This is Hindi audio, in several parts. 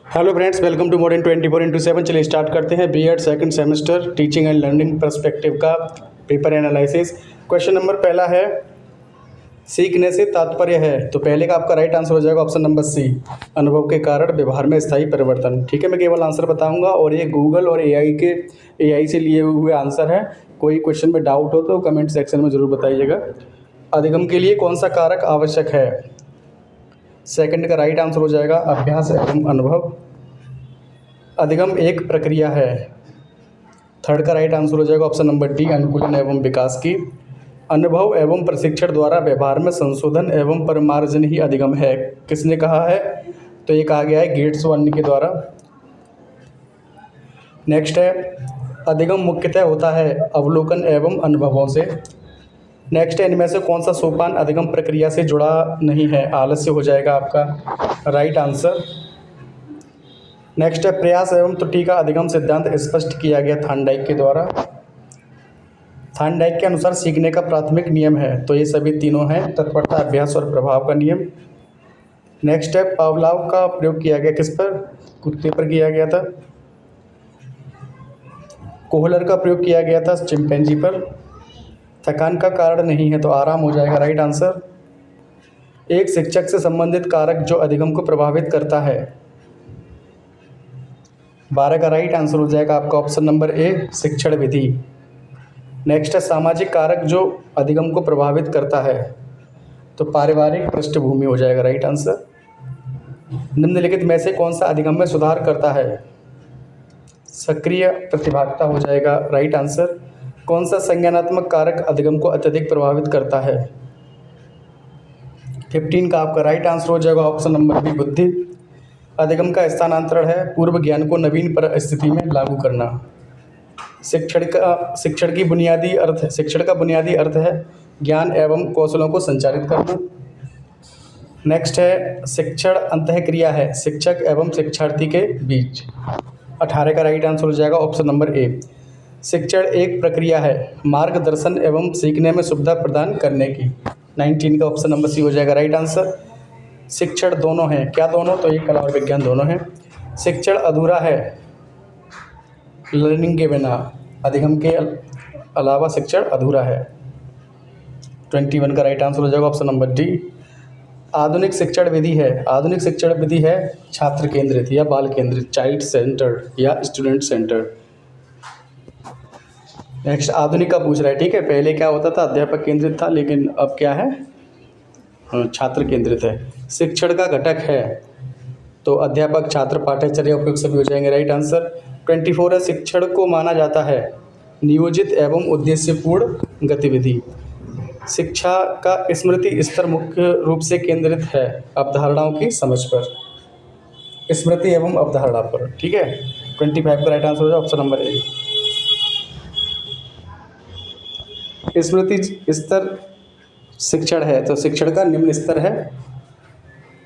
Hello friends, welcome to modern 24x7। चलिए स्टार्ट करते हैं BEd second semester teaching and learning perspective का पेपर एनालिसिस। क्वेश्चन नंबर पहला है, सीखने से तात्पर्य है। तो पहले का आपका राइट आंसर हो जाएगा ऑप्शन नंबर सी, अनुभव के कारण व्यवहार में स्थायी परिवर्तन। ठीक है, मैं केवल आंसर बताऊंगा और ये गूगल और एआई से लिए हुए आंसर है। कोई क्वेश्चन में डाउट हो तो कमेंट सेक्शन में ज़रूर बताइएगा। अधिगम के लिए कौन सा कारक आवश्यक है? सेकंड का राइट आंसर हो जाएगा अभ्यास एवं अनुभव। अधिगम एक प्रक्रिया है। थर्ड का राइट आंसर हो जाएगा ऑप्शन नंबर डी, अनुकूलन एवं विकास की। अनुभव एवं प्रशिक्षण द्वारा व्यवहार में संशोधन एवं परिमार्जन ही अधिगम है। किसने कहा है? तो ये कहा गया है गेट्स वन के द्वारा। नेक्स्ट है, अधिगम मुख्यतः होता है अवलोकन एवं अनुभवों से। नेक्स्ट है, इनमें से कौन सा सोपान अधिगम प्रक्रिया से जुड़ा नहीं है? आलस्य हो जाएगा आपका राइट आंसर। नेक्स्ट है, प्रयास एवं त्रुटि का अधिगम सिद्धांत स्पष्ट किया गया थार्नडाइक के द्वारा। थार्नडाइक के अनुसार सीखने का प्राथमिक नियम है। तो ये सभी तीनों हैं, तत्परता, अभ्यास और प्रभाव का नियम। नेक्स्ट है, पावलाव का प्रयोग किया गया किस पर? कुत्ते पर किया गया था। कोहलर का प्रयोग किया गया था चिंपैंजी पर। थकान का कारण नहीं है, तो आराम हो जाएगा राइट आंसर। एक शिक्षक से संबंधित कारक जो अधिगम को प्रभावित करता है। 12 का राइट आंसर हो जाएगा आपका ऑप्शन नंबर ए, शिक्षण विधि। नेक्स्ट है, सामाजिक कारक जो अधिगम को प्रभावित करता है। तो पारिवारिक पृष्ठभूमि हो जाएगा राइट आंसर। निम्नलिखित में से कौन सा अधिगम में सुधार करता है? सक्रिय प्रतिभागिता हो जाएगा राइट आंसर। कौन सा संज्ञानात्मक कारक अधिगम को अत्यधिक प्रभावित करता है? 15 का आपका राइट आंसर हो जाएगा ऑप्शन नंबर बी, बुद्धि। अधिगम का स्थानांतरण है पूर्व ज्ञान को नवीन परिस्थिति में लागू करना। शिक्षण का बुनियादी अर्थ है ज्ञान एवं कौशलों को संचारित करना। नेक्स्ट है, शिक्षण अंतःक्रिया है शिक्षक एवं शिक्षार्थी के बीच। 18 का राइट आंसर हो जाएगा ऑप्शन नंबर ए। शिक्षण एक प्रक्रिया है मार्गदर्शन एवं सीखने में सुविधा प्रदान करने की। 19 का ऑप्शन नंबर सी हो जाएगा राइट आंसर। शिक्षण दोनों हैं, क्या दोनों? तो ये कला और विज्ञान दोनों हैं। शिक्षण अधूरा है लर्निंग के बिना, अधिगम के अलावा शिक्षण अधूरा है। 21 का राइट आंसर हो जाएगा ऑप्शन नंबर डी। आधुनिक शिक्षण विधि है छात्र केंद्रित या बाल केंद्रित, चाइल्ड सेंटर्ड या स्टूडेंट सेंटर्ड। नेक्स्ट, आधुनिक का पूछ रहा है। ठीक है, पहले क्या होता था? अध्यापक केंद्रित था, लेकिन अब क्या है? छात्र केंद्रित है। शिक्षण का घटक है तो अध्यापक, छात्र, पाठ्यचर्या, उपयुक्त सभी हो जाएंगे राइट आंसर। 24 है, शिक्षण को माना जाता है नियोजित एवं उद्देश्यपूर्ण गतिविधि। शिक्षा का स्मृति स्तर मुख्य रूप से केंद्रित है अवधारणाओं की समझ पर, स्मृति एवं अवधारणा पर। ठीक है, 25 का राइट आंसर हो जाएगा ऑप्शन नंबर ए। स्मृति स्तर शिक्षण है तो शिक्षण का निम्न स्तर है।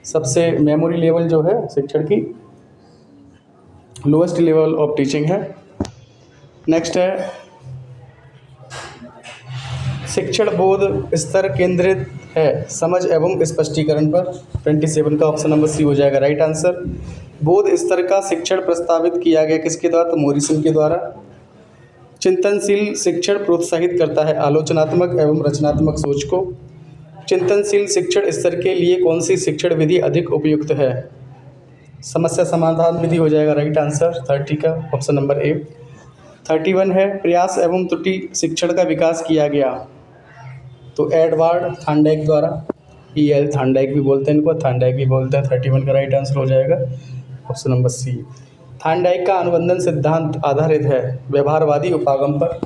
सबसे मेमोरी लेवल जो है शिक्षण की लोएस्ट लेवल ऑफ टीचिंग है। नेक्स्ट है, शिक्षण बोध स्तर केंद्रित है समझ एवं स्पष्टीकरण पर। 27 का ऑप्शन नंबर सी हो जाएगा राइट आंसर। बोध स्तर का शिक्षण प्रस्तावित किया गया किसके द्वारा? तो मोरिसन के द्वारा। चिंतनशील शिक्षण प्रोत्साहित करता है आलोचनात्मक एवं रचनात्मक सोच को। चिंतनशील शिक्षण स्तर के लिए कौन सी शिक्षण विधि अधिक उपयुक्त है? समस्या समाधान विधि हो जाएगा राइट आंसर। 30 का ऑप्शन नंबर ए। 31 है, प्रयास एवं त्रुटि शिक्षण का विकास किया गया तो एडवर्ड थार्नडाइक द्वारा। EL थार्नडाइक भी बोलते हैं इनको, थार्नडाइक भी बोलते हैं। 31 का राइट आंसर हो जाएगा ऑप्शन नंबर सी। थार्नडाइक का अनुबंधन सिद्धांत आधारित है व्यवहारवादी उपागम पर।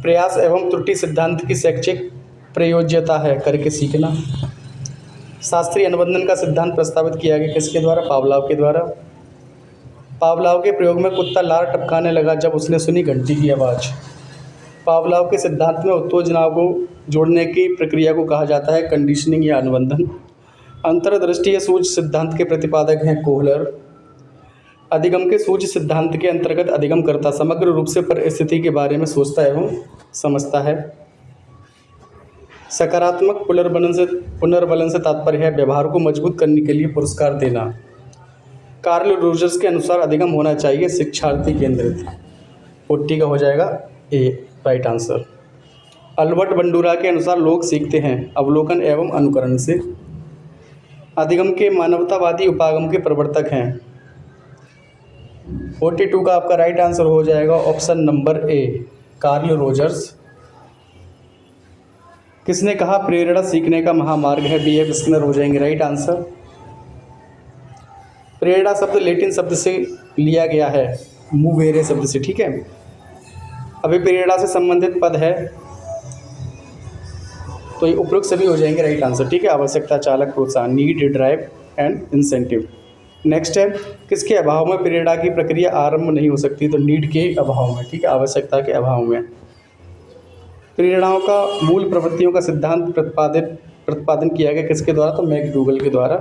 प्रयास एवं त्रुटि सिद्धांत की शैक्षिक प्रयोज्यता है करके सीखना। शास्त्रीय अनुबंधन का सिद्धांत प्रस्तावित किया गया किसके द्वारा? पावलाव के द्वारा। पावलाव के प्रयोग में कुत्ता लार टपकाने लगा जब उसने सुनी घंटी की आवाज़। पावलाव के सिद्धांत में उत्तेजनाओं को जोड़ने की प्रक्रिया को कहा जाता है कंडीशनिंग या अनुबंधन। अंतर्दृष्टि या सूझ सिद्धांत के प्रतिपादक हैं कोहलर। अधिगम के सूझ सिद्धांत के अंतर्गत अधिगमकर्ता समग्र रूप से परिस्थिति के बारे में सोचता एवं समझता है। सकारात्मक पुनर्बलन से तात्पर्य है व्यवहार को मजबूत करने के लिए पुरस्कार देना। कार्ल रोजर्स के अनुसार अधिगम होना चाहिए शिक्षार्थी केंद्रित। 40 का हो जाएगा ए राइट आंसर। अल्बर्ट बंडूरा के अनुसार लोग सीखते हैं अवलोकन एवं अनुकरण से। अधिगम के मानवतावादी उपागम के प्रवर्तक हैं। 42 का आपका राइट आंसर हो जाएगा option number A Carl Rogers. किसने कहा प्रेरणा सीखने का महामार्ग है? B.F. स्किनर हो जाएंगे राइट आंसर। प्रेरणा शब्द लैटिन शब्द से लिया गया है, मूवेरे शब्द से, ठीक है। अभी प्रेरणा से संबंधित पद है तो ये उपरोक्त सभी हो जाएंगे राइट आंसर, ठीक है। आवश्यकता, चालक, प्रोत्साहन, need, drive and incentive. Next है किसके अभाव में प्रेरणा की प्रक्रिया आरंभ नहीं हो सकती? तो नीड के अभाव में, ठीक है, आवश्यकता के अभाव में। प्रेरणाओं का मूल प्रवृत्तियों का सिद्धांत प्रतिपादन किया गया किसके द्वारा? तो मैकडूगल के द्वारा।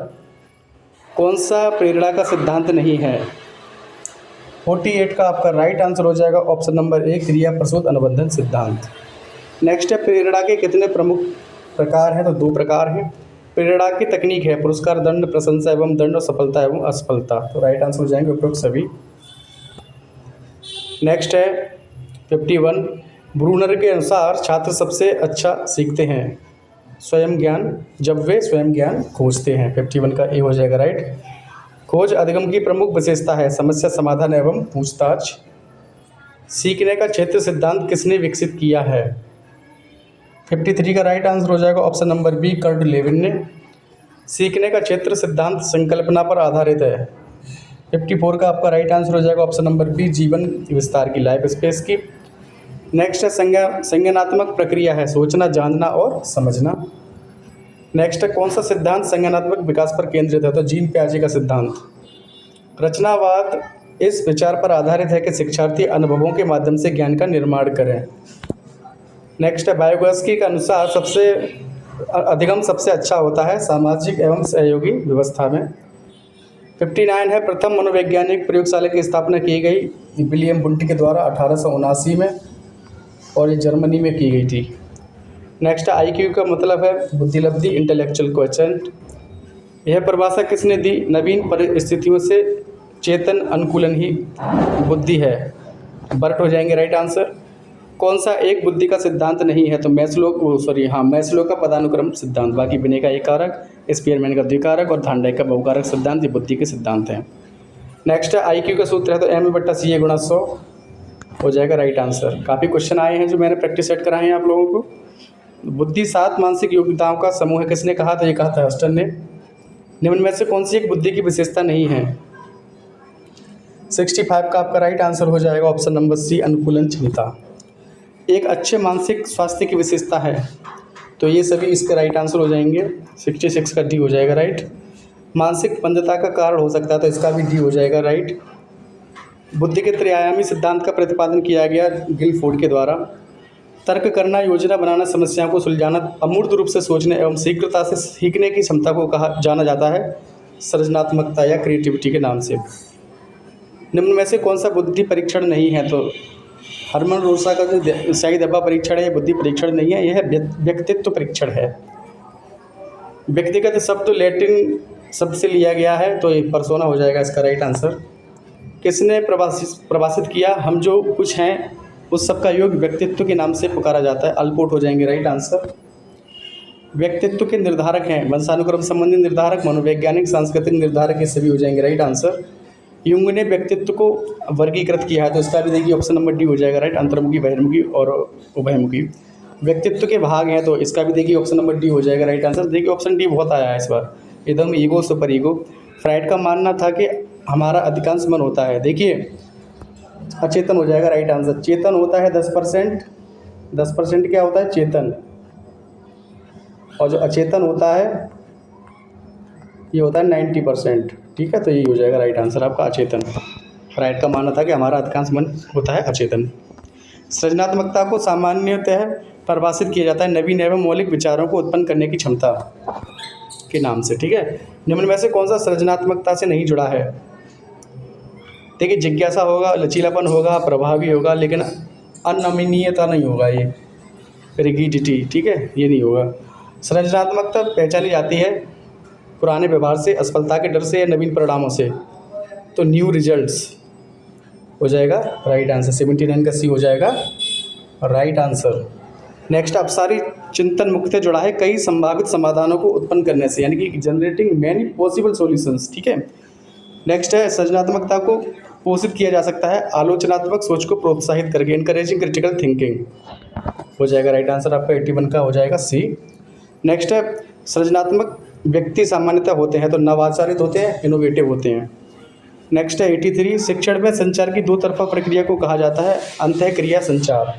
कौन सा प्रेरणा का सिद्धांत नहीं है? 48 का आपका राइट आंसर हो जाएगा ऑप्शन नंबर ए क्रिया प्रसूत अनुबंधन सिद्धांत। नेक्स्ट है प्रेरणा के कितने प्रमुख प्रकार हैं? तो 2 प्रकार हैं। प्रेरणा की तकनीक है पुरस्कार, दंड, प्रशंसा एवं दंड और सफलता एवं असफलता। तो राइट आंसर हो जाएंगे उपरोक्त सभी। नेक्स्ट है 51 ब्रूनर के अनुसार छात्र सबसे अच्छा सीखते हैं स्वयं ज्ञान जब वे स्वयं ज्ञान खोजते हैं। 51 का ए हो जाएगा राइट। खोज अधिगम की प्रमुख विशेषता है समस्या समाधान एवं पूछताछ। सीखने का क्षेत्र सिद्धांत किसने विकसित किया है? 53 का राइट आंसर हो जाएगा option number B Kurt Lewin ने। सीखने का क्षेत्र सिद्धांत संकल्पना पर आधारित है। 54 का आपका राइट आंसर हो जाएगा ऑप्शन नंबर बी जीवन विस्तार की, लाइफ स्पेस की। नेक्स्ट है संज्ञानात्मक प्रक्रिया है सोचना, जानना और समझना। नेक्स्ट है कौन सा सिद्धांत संज्ञानात्मक विकास पर केंद्रित है? तो जीन पियाजे का सिद्धांत। रचनावाद इस विचार पर आधारित है कि शिक्षार्थी अनुभवों के माध्यम से ज्ञान का निर्माण करें। नेक्स्ट है वाइगोत्स्की के अनुसार अधिगम सबसे अच्छा होता है सामाजिक एवं सहयोगी व्यवस्था में। 59 है प्रथम मनोवैज्ञानिक प्रयोगशाला की स्थापना की गई विलियम बुंट के द्वारा 1879 में और ये जर्मनी में की गई थी। नेक्स्ट IQ का मतलब है बुद्धिलब्धि, इंटेलेक्चुअल क्वोशेंट। यह परिभाषा किसने दी? नवीन परिस्थितियों से चेतन अनुकूलन ही बुद्धि है, बर्ट हो जाएंगे राइट आंसर। कौन सा एक बुद्धि का सिद्धांत नहीं है? तो मैस्लो का पदानुक्रम सिद्धांत। बाकी बिने का एक कारक, स्पीयरमैन का द्विकारक और थार्नडाइक का बहुकारक सिद्धांत ये बुद्धि के सिद्धांत हैं। नेक्स्ट है IQ का सूत्र है तो MA/CA × 100 हो जाएगा राइट आंसर। काफ़ी क्वेश्चन आए हैं जो मैंने प्रैक्टिस सेट कराए हैं आप लोगों को। बुद्धि 7 मानसिक योग्यताओं का समूह है, किसने कहा था? ये कहा था हस्टन ने। निम्न में से कौन सी एक बुद्धि की विशेषता नहीं है? 65 का आपका राइट आंसर हो जाएगा ऑप्शन नंबर सी अनुकूलन क्षमता। एक अच्छे मानसिक स्वास्थ्य की विशेषता है तो ये सभी इसके राइट आंसर हो जाएंगे। 66 का डी हो जाएगा राइट। मानसिक मंदता का कारण हो सकता है तो इसका भी डी हो जाएगा राइट। बुद्धि के त्रिआयामी सिद्धांत का प्रतिपादन किया गया गिलफोर्ड के द्वारा। तर्क करना, योजना बनाना, समस्याओं को सुलझाना, अमूर्त रूप से सोचने एवं शीघ्रता से सीखने की क्षमता को जाना जाता है सृजनात्मकता या क्रिएटिविटी के नाम से। निम्न में से कौन सा बुद्धि परीक्षण नहीं है? तो हरमन रोसा का जो शाही धब्बा परीक्षण है ये बुद्धि परीक्षण नहीं है, यह व्यक्तित्व परीक्षण है। व्यक्तिगत शब्द लैटिन शब्द से लिया गया है तो ये पर्सोना हो जाएगा इसका राइट आंसर। किसने प्रभाषित किया? हम जो कुछ हैं उस सब का योग व्यक्तित्व के नाम से पुकारा जाता है। अल्पोर्ट हो जाएंगे राइट आंसर। व्यक्तित्व के निर्धारक हैं वंशानुक्रम संबंधी निर्धारक, मनोवैज्ञानिक, सांस्कृतिक निर्धारक, ये सभी हो जाएंगे राइट आंसर। युंग ने व्यक्तित्व को वर्गीकृत किया है तो इसका भी देखिए ऑप्शन नंबर डी हो जाएगा राइट। अंतर्मुखी, बहिर्मुखी और उभयमुखी व्यक्तित्व के भाग हैं तो इसका भी देखिए ऑप्शन नंबर डी हो जाएगा राइट आंसर। देखिए ऑप्शन डी बहुत आया है इस बार, एकदम ईगो सुपर ईगो। फ्राइड का मानना था कि हमारा अधिकांश मन होता है, देखिए अचेतन हो जाएगा राइट आंसर। चेतन होता है 10%, 10% क्या होता है? चेतन। और जो अचेतन होता है ये होता है 90%, ठीक है। तो ये हो जाएगा राइट आंसर आपका अचेतन। फ्राइड का मानना था कि हमारा अधिकांश मन होता है अचेतन। सृजनात्मकता को सामान्यतः परिभाषित किया जाता है नवीन एवं मौलिक विचारों को उत्पन्न करने की क्षमता के नाम से, ठीक है। निम्न में से कौन सा सृजनात्मकता से नहीं जुड़ा है? देखिए जिज्ञासा होगा, लचीलापन होगा, प्रभावी होगा, लेकिन अनमनीयता नहीं होगा, ये रिगिडिटी, ठीक है, ये नहीं होगा। सृजनात्मकता पहचानी जाती है पुराने व्यवहार से, असफलता के डर से या नवीन परिणामों से। तो न्यू रिजल्ट्स हो जाएगा राइट आंसर। 79 का सी हो जाएगा राइट आंसर। नेक्स्ट, अपसारी चिंतन मुक्त जुड़ा है कई संभावित समाधानों को उत्पन्न करने से, यानी कि जनरेटिंग मैनी पॉसिबल सॉल्यूशंस। ठीक है। नेक्स्ट है, सृजनात्मकता को पोषित किया जा सकता है आलोचनात्मक सोच को प्रोत्साहित करके, इनकरेजिंग क्रिटिकल थिंकिंग हो जाएगा राइट आंसर आपका। 81 का हो जाएगा सी। नेक्स्ट है, सृजनात्मक व्यक्ति सामान्यतः होते हैं तो नवाचारित होते हैं, इनोवेटिव होते हैं। नेक्स्ट है 83, शिक्षण में संचार की दो तरफा प्रक्रिया को कहा जाता है अंतःक्रिया संचार।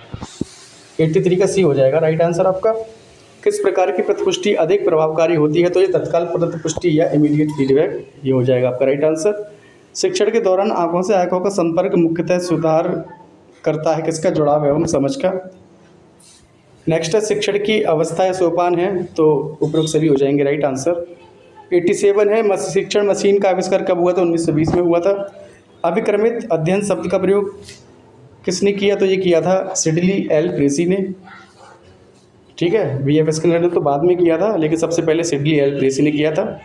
83 का सी हो जाएगा राइट आंसर आपका। किस प्रकार की प्रतिपुष्टि अधिक प्रभावकारी होती है, तो ये तत्काल प्रतिपुष्टि या इमीडिएट फीडबैक, ये हो जाएगा आपका राइट आंसर। शिक्षण के दौरान आंखों से आंखों का संपर्क मुख्यतः सुधार करता है किसका, जुड़ाव एवं समझ का। नेक्स्ट है, शिक्षण की अवस्था या सोपान है, तो उपरोक्त सभी हो जाएंगे राइट आंसर। 87 है, शिक्षण मशीन का आविष्कार कब हुआ था, 1920 में हुआ था। अभिक्रमित अध्ययन शब्द का प्रयोग किसने किया, तो ये किया था सिडली एल ट्रेसी ने। ठीक है, VF स्किनर ने तो बाद में किया था, लेकिन सबसे पहले सिडली एल ट्रेसी ने किया था।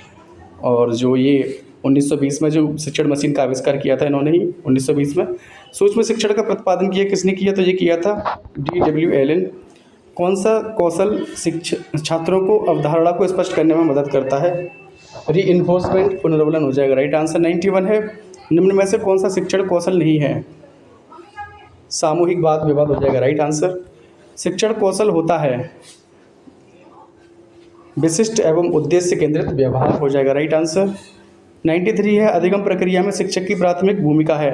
और जो ये 1920 में जो शिक्षण मशीन का आविष्कार किया था इन्होंने ही 1920 में। सूक्ष्म शिक्षण का प्रतिपादन किया किसने किया, तो ये किया था DW एलन। कौन सा कौशल छात्रों को अवधारणा को स्पष्ट करने में मदद करता है, रीइंफोर्समेंट, पुनर्वलन हो जाएगा राइट आंसर। 91 है, निम्न में से कौन सा शिक्षण कौशल नहीं है, सामूहिक वाद विवाद हो जाएगा राइट आंसर। शिक्षण कौशल होता है विशिष्ट एवं उद्देश्य केंद्रित व्यवहार हो जाएगा राइट आंसर। 93 है, अधिगम प्रक्रिया में शिक्षक की प्राथमिक भूमिका है।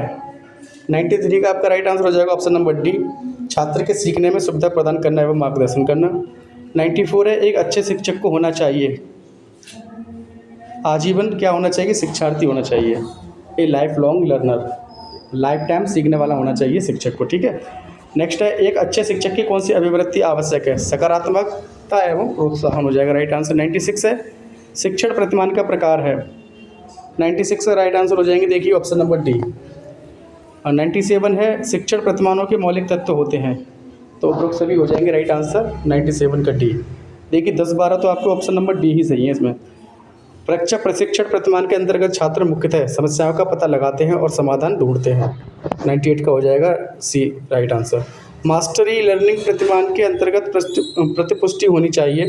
93 का आपका राइट आंसर हो जाएगा ऑप्शन नंबर डी, छात्र के सीखने में सुविधा प्रदान करना एवं मार्गदर्शन करना। 94 है, एक अच्छे शिक्षक को होना चाहिए आजीवन क्या होना चाहिए, शिक्षार्थी होना चाहिए, ए life long learner, life time सीखने वाला होना चाहिए शिक्षक को। ठीक है। नेक्स्ट है, एक अच्छे शिक्षक की कौन सी अभिवृत्ति आवश्यक है, सकारात्मकता एवं प्रोत्साहन हो जाएगा राइट आंसर। 96 है, शिक्षण प्रतिमान का प्रकार है। 96 का राइट आंसर हो जाएंगे, देखिए ऑप्शन नंबर डी। और 97 है, शिक्षण प्रतिमानों के मौलिक तत्व होते हैं, तो उपरोक्त सभी हो जाएंगे राइट आंसर 97 का डी। देखिए 10-12 तो आपको ऑप्शन नंबर डी ही सही है इसमें। प्रशिक्षण प्रतिमान के अंतर्गत छात्र मुख्यतः समस्याओं का पता लगाते हैं और समाधान ढूंढते हैं, 98 का हो जाएगा सी राइट आंसर। मास्टरी लर्निंग प्रतिमान के अंतर्गत प्रतिपुष्टि होनी चाहिए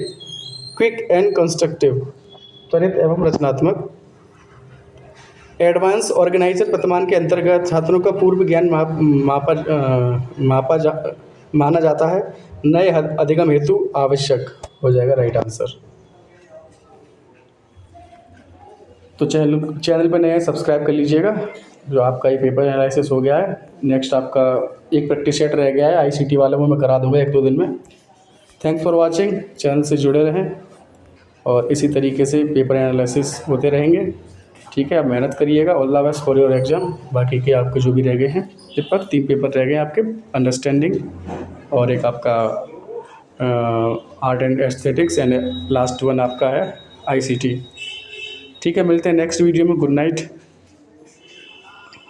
क्विक एंड कंस्ट्रक्टिव, त्वरित एवं रचनात्मक। एडवांस ऑर्गेनाइजर प्रतिमान के अंतर्गत छात्रों का पूर्व ज्ञान माना जाता है, नए अधिगम हेतु आवश्यक हो जाएगा राइट आंसर। तो चैनल पर नए सब्सक्राइब कर लीजिएगा। जो आपका ये पेपर एनालिसिस हो गया है, नेक्स्ट आपका एक प्रैक्टिस सेट रह गया है ICT वालों में, मैं करा दूंगा 1-2 दिन में। थैंक्स फॉर वाचिंग, चैनल से जुड़े रहें और इसी तरीके से पेपर एनालिसिस होते रहेंगे। ठीक है, आप मेहनत करिएगा। All the best for your exam. बाकी के आपके जो भी रह गए हैं पेपर, 3 पेपर रह गए हैं आपके, अंडरस्टैंडिंग और एक आपका art and aesthetics and last one आपका है ICT। ठीक है, मिलते हैं नेक्स्ट वीडियो में। Good night.